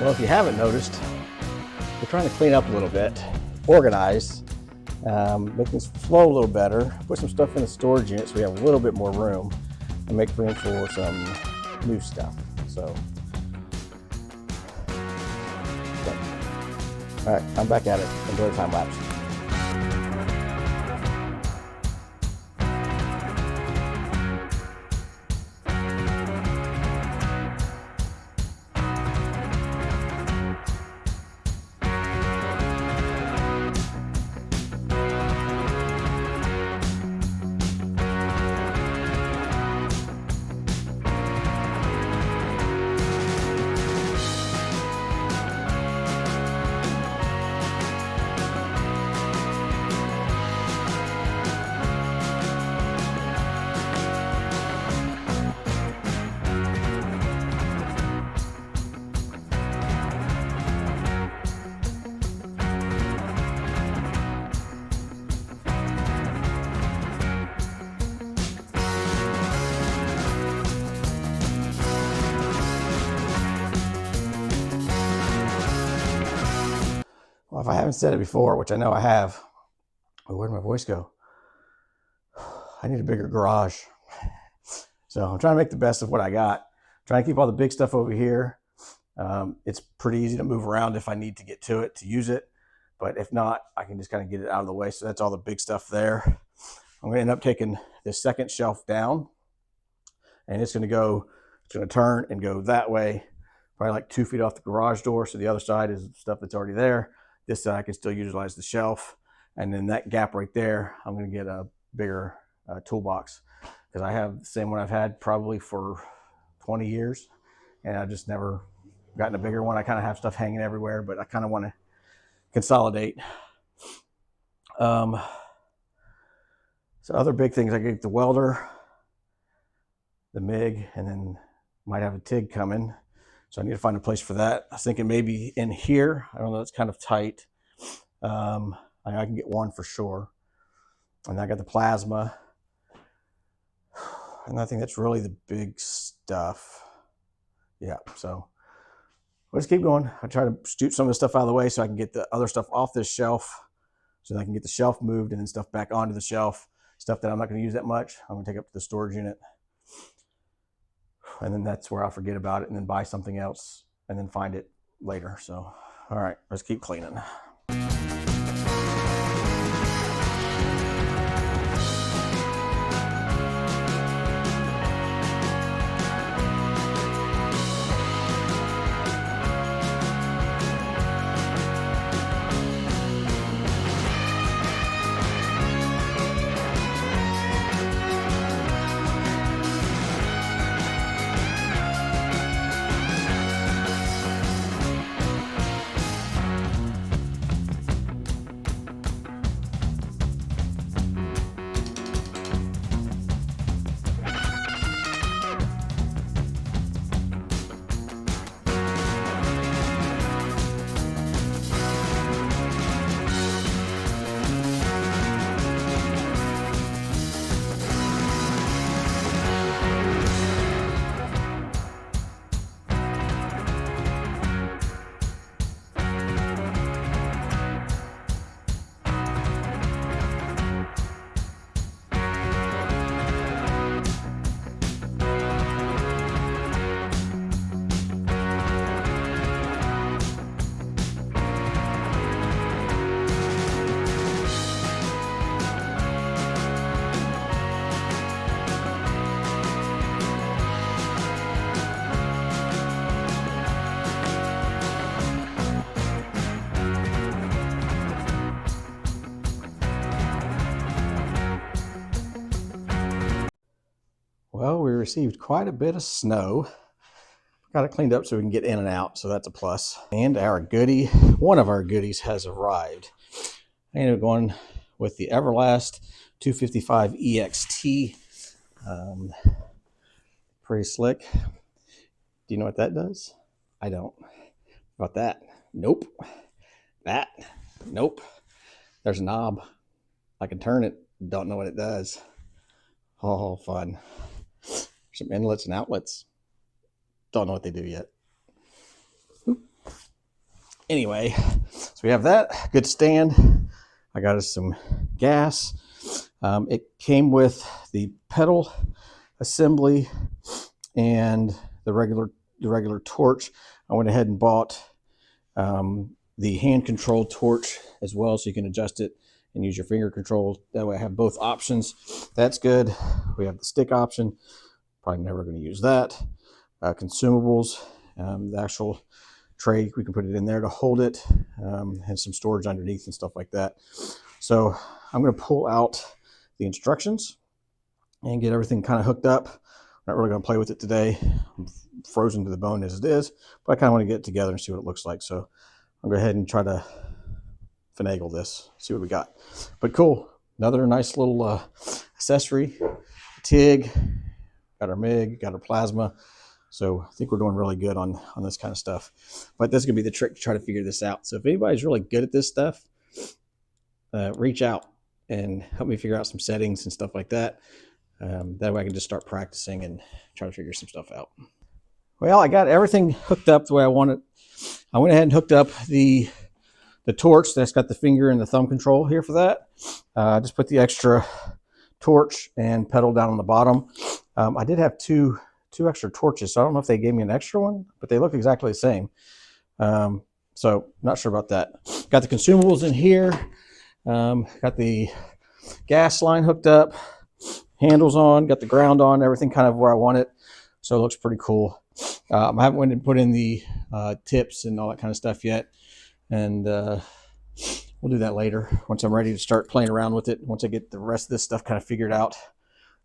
Well, if you haven't noticed, we're trying to clean up a little bit, organize, make things flow a little better, put some stuff in the storage unit so we have a little bit more room, and make room for some new stuff. So, all right, I'm back at it. Enjoy the time lapse. Well, if I haven't said it before, which I know I have, oh, where'd my voice go? I need a bigger garage. So I'm trying to make the best of what I got. Trying to keep all the big stuff over here. It's pretty easy to move around if I need to get to it to use it. But if not, I can just kind of get it out of the way. So that's all the big stuff there. I'm going to end up taking this second shelf down. And it's going to turn and go that way. Probably like 2 feet off the garage door. So the other side is stuff that's already there. This side I can still utilize the shelf. And then that gap right there, I'm going to get a bigger toolbox. Because I have the same one I've had probably for 20 years. And I've just never gotten a bigger one. I kind of have stuff hanging everywhere, but I kind of want to consolidate. So other big things, I get the welder, the MIG, and then might have a TIG coming. So I need to find a place for that. I was thinking maybe in here. I don't know, it's kind of tight. I can get one for sure. And I got the plasma. And I think that's really the big stuff. Yeah, so let's keep going. I try to shoot some of the stuff out of the way so I can get the other stuff off this shelf, so that I can get the shelf moved and then stuff back onto the shelf. Stuff that I'm not going to use that much, I'm going to take up to the storage unit. And then that's where I'll forget about it and then buy something else and then find it later. So, all right, let's keep cleaning. Well, we received quite a bit of snow. Got it cleaned up so we can get in and out, so that's a plus. And our goodie, one of our goodies has arrived. I ended up going with the Everlast 255 EXT. Pretty slick. Do you know what that does? I don't. About that? Nope. That? Nope. There's a knob. I can turn it. Don't know what it does. Oh, fun. Some inlets and outlets. Don't know what they do yet. anyway, so we have that good stand. I got us some gas. It came with the pedal assembly and the regular torch. I went ahead and bought the hand controlled torch as well, so you can adjust it and use your finger control. That way I have both options. That's good. We have the stick option. Probably never going to use that. Consumables, the actual tray, we can put it in there to hold it, and some storage underneath and stuff like that. So I'm going to pull out the instructions and get everything kind of hooked up. I'm not really going to play with it today. I'm frozen to the bone as it is, but I kind of want to get it together and see what it looks like. So I'll go ahead and try to finagle this, see what we got. But cool, another nice little accessory. TIG, got our MIG, got our plasma. So I think we're doing really good on this kind of stuff. But that's gonna be the trick to try to figure this out. So if anybody's really good at this stuff, reach out and help me figure out some settings and stuff like that. That way I can just start practicing and try to figure some stuff out. Well, I got everything hooked up the way I want it. I went ahead and hooked up the torch that's got the finger and the thumb control here for that. I just put the extra torch and pedal down on the bottom. I did have two extra torches, so I don't know if they gave me an extra one, but they look exactly the same. So not sure about that. Got the consumables in here. Got the gas line hooked up, handles on, got the ground on, everything kind of where I want it. So it looks pretty cool. I haven't went and put in the tips and all that kind of stuff yet. And we'll do that later once I'm ready to start playing around with it. Once I get the rest of this stuff kind of figured out.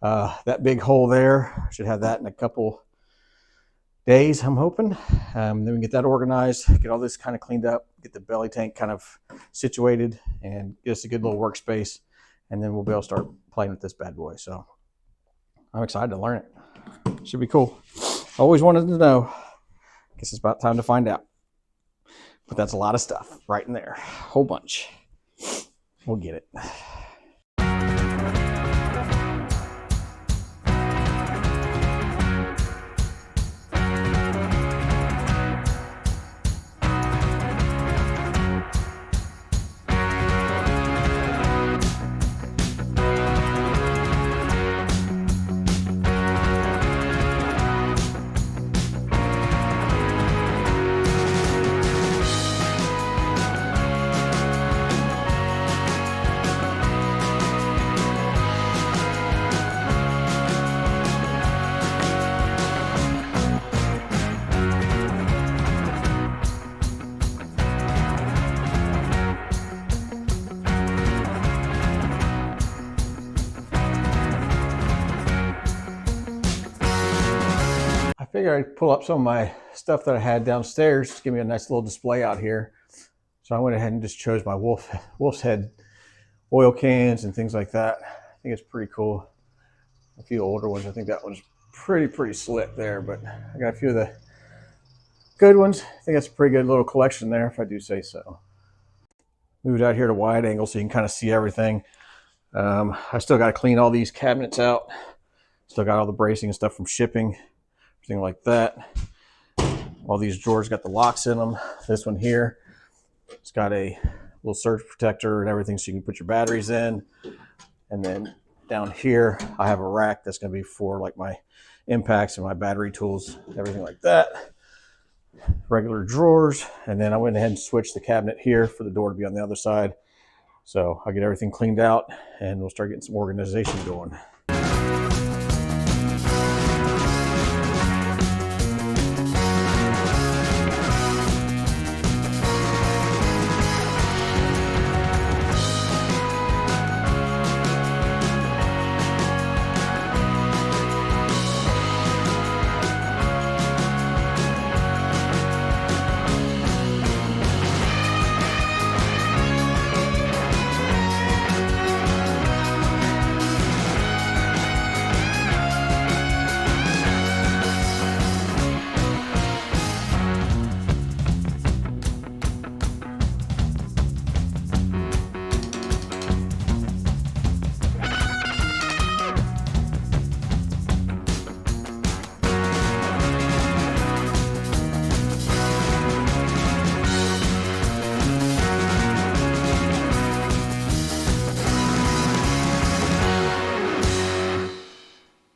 That big hole there, I should have that in a couple days, I'm hoping. Then we can get that organized, get all this kind of cleaned up, get the belly tank kind of situated, and get us a good little workspace. And then we'll be able to start playing with this bad boy. So I'm excited to learn it. Should be cool. Always wanted to know. Guess it's about time to find out. But that's a lot of stuff right in there. Whole bunch. We'll get it. I figured I'd pull up some of my stuff that I had downstairs to give me a nice little display out here. So I went ahead and just chose my wolf's head oil cans and things like that. I think it's pretty cool. A few older ones. I think that one's pretty slick there, but I got a few of the good ones. I think that's a pretty good little collection there, if I do say so. Moved out here to wide angle so you can kind of see everything. I still got to clean all these cabinets out. Still got all the bracing and stuff from shipping. Everything like that. All these drawers got the locks in them. This one here, it's got a little surge protector and everything so you can put your batteries in. And then down here, I have a rack that's going to be for like my impacts and my battery tools, everything like that. Regular drawers. And then I went ahead and switched the cabinet here for the door to be on the other side. So I'll get everything cleaned out and we'll start getting some organization going.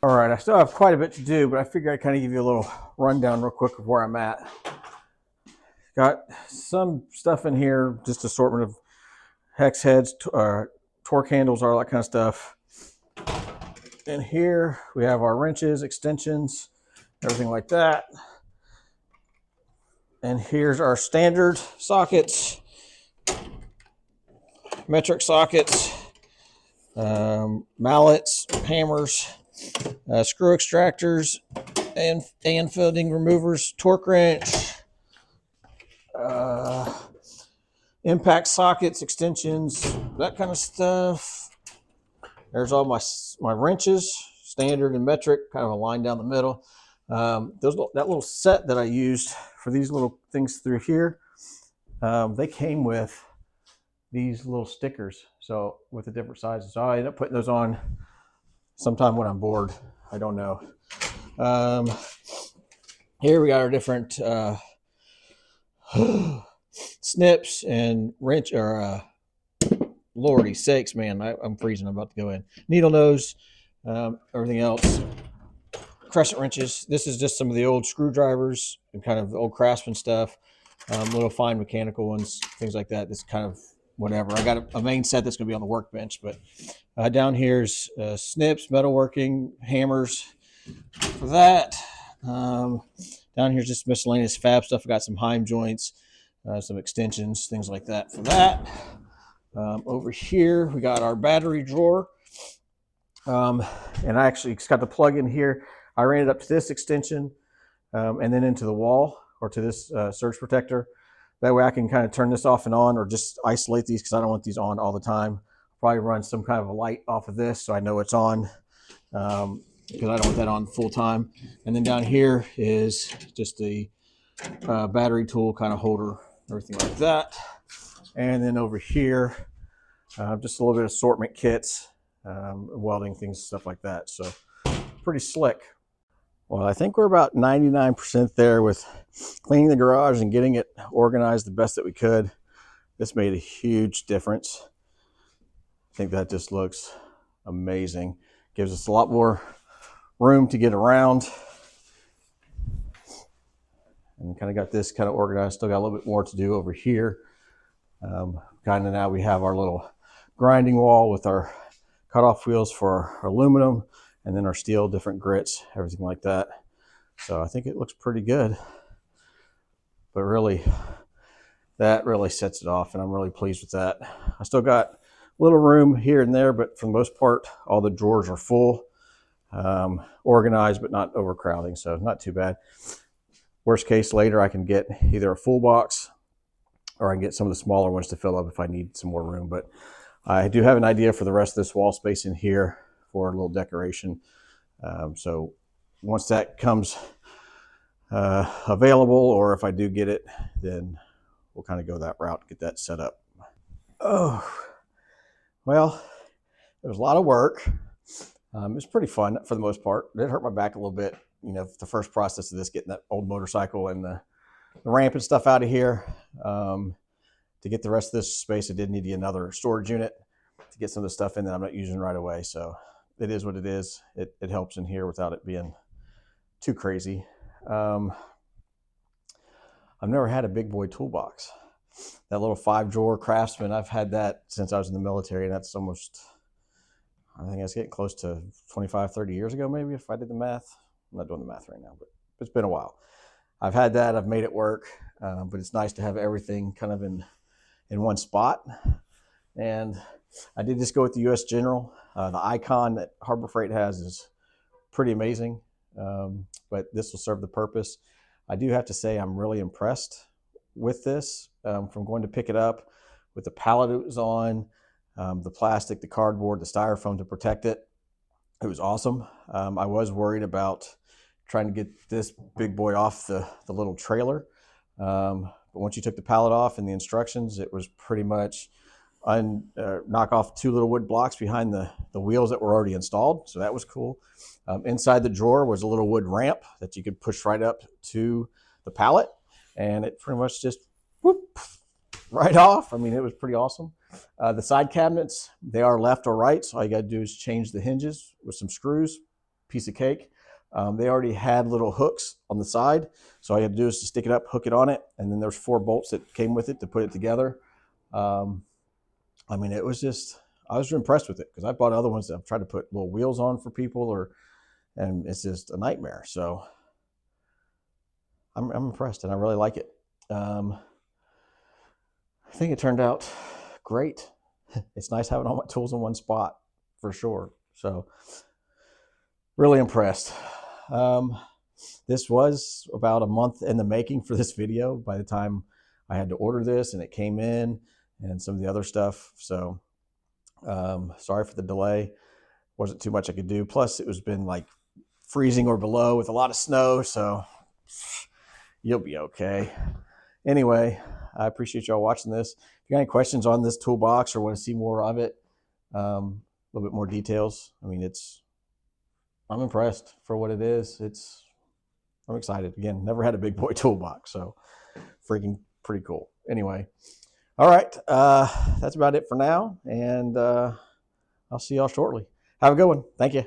All right, I still have quite a bit to do, but I figured I'd kind of give you a little rundown real quick of where I'm at. Got some stuff in here, just assortment of hex heads, torque handles, all that kind of stuff. In here, we have our wrenches, extensions, everything like that. And here's our standard sockets, metric sockets, mallets, hammers, screw extractors, and fitting removers, torque wrench, impact sockets, extensions, that kind of stuff. There's all my wrenches, standard and metric, kind of a line down the middle. That little set that I used for these little things through here, they came with these little stickers, so with the different sizes. So I end up putting those on sometime when I'm bored. I don't know. Here we got our different snips and wrench, or lordy sakes, man, I'm freezing. I'm about to go in. Needle nose, everything else. Crescent wrenches. This is just some of the old screwdrivers and kind of the old Craftsman stuff. Little fine mechanical ones, things like that. This kind of whatever. I got a main set that's going to be on the workbench, but down here's snips, metalworking, hammers for that. Down here's just miscellaneous fab stuff. I got some Heim joints, some extensions, things like that for that. Over here, we got our battery drawer. And I actually got the plug in here. I ran it up to this extension and then into the wall, or to this surge protector. That way I can kind of turn this off and on, or just isolate these, because I don't want these on all the time. Probably run some kind of a light off of this so I know it's on, because I don't want that on full time. And then down here is just the battery tool kind of holder, everything like that. And then over here, just a little bit of assortment kits, welding things, stuff like that. So pretty slick. Well, I think we're about 99% there with cleaning the garage and getting it organized the best that we could. This made a huge difference. I think that just looks amazing. Gives us a lot more room to get around. And kind of got this kind of organized. Still got a little bit more to do over here. Kind of now we have our little grinding wall with our cutoff wheels for our aluminum, and then our steel, different grits, everything like that. So I think it looks pretty good. But really, that really sets it off, and I'm really pleased with that. I still got a little room here and there, but for the most part, all the drawers are full, organized, but not overcrowding, so not too bad. Worst case, later I can get either a full box, or I can get some of the smaller ones to fill up if I need some more room. But I do have an idea for the rest of this wall space in here for a little decoration. So once that comes available, or if I do get it, then we'll kind of go that route, get that set up. Oh, well, it was a lot of work. It was pretty fun for the most part. It did hurt my back a little bit, you know, the first process of this, getting that old motorcycle and the ramp and stuff out of here. To get the rest of this space, I did need another storage unit to get some of the stuff in that I'm not using right away. So it is what it is. It helps in here without it being too crazy. I've never had a big boy toolbox. That little 5-drawer Craftsman, I've had that since I was in the military, and that's almost, I think it's getting close to 25, 30 years ago, maybe, if I did the math. I'm not doing the math right now, but it's been a while. I've had that, I've made it work, but it's nice to have everything kind of in one spot. And I did just go with the US General. The icon that Harbor Freight has is pretty amazing, but this will serve the purpose. I do have to say I'm really impressed with this, from going to pick it up with the pallet it was on, the plastic, the cardboard, the styrofoam to protect it. It was awesome. I was worried about trying to get this big boy off the little trailer. But once you took the pallet off and the instructions, it was pretty much knock off 2 little wood blocks behind the wheels that were already installed. So that was cool. Inside the drawer was a little wood ramp that you could push right up to the pallet, and it pretty much just whoop, right off. I mean, it was pretty awesome. The side cabinets, they are left or right. So all you got to do is change the hinges with some screws. piece of cake. They already had little hooks on the side, so all you had to do is to stick it up, hook it on it, and then there's 4 bolts that came with it to put it together. I mean, it was just, I was impressed with it, because I bought other ones that I've tried to put little wheels on for people, and it's just a nightmare. So I'm impressed, and I really like it. I think it turned out great. It's nice having all my tools in one spot, for sure. So really impressed. This was about a month in the making for this video by the time I had to order this and it came in, and some of the other stuff. So sorry for the delay. Wasn't too much I could do. Plus it was been like freezing or below with a lot of snow, so you'll be okay. Anyway, I appreciate y'all watching this. If you got any questions on this toolbox or want to see more of it, a little bit more details, I mean, I'm impressed for what it is. I'm excited. Again, never had a big boy toolbox, so freaking pretty cool. Anyway, all right, that's about it for now, and I'll see y'all shortly. Have a good one. Thank you.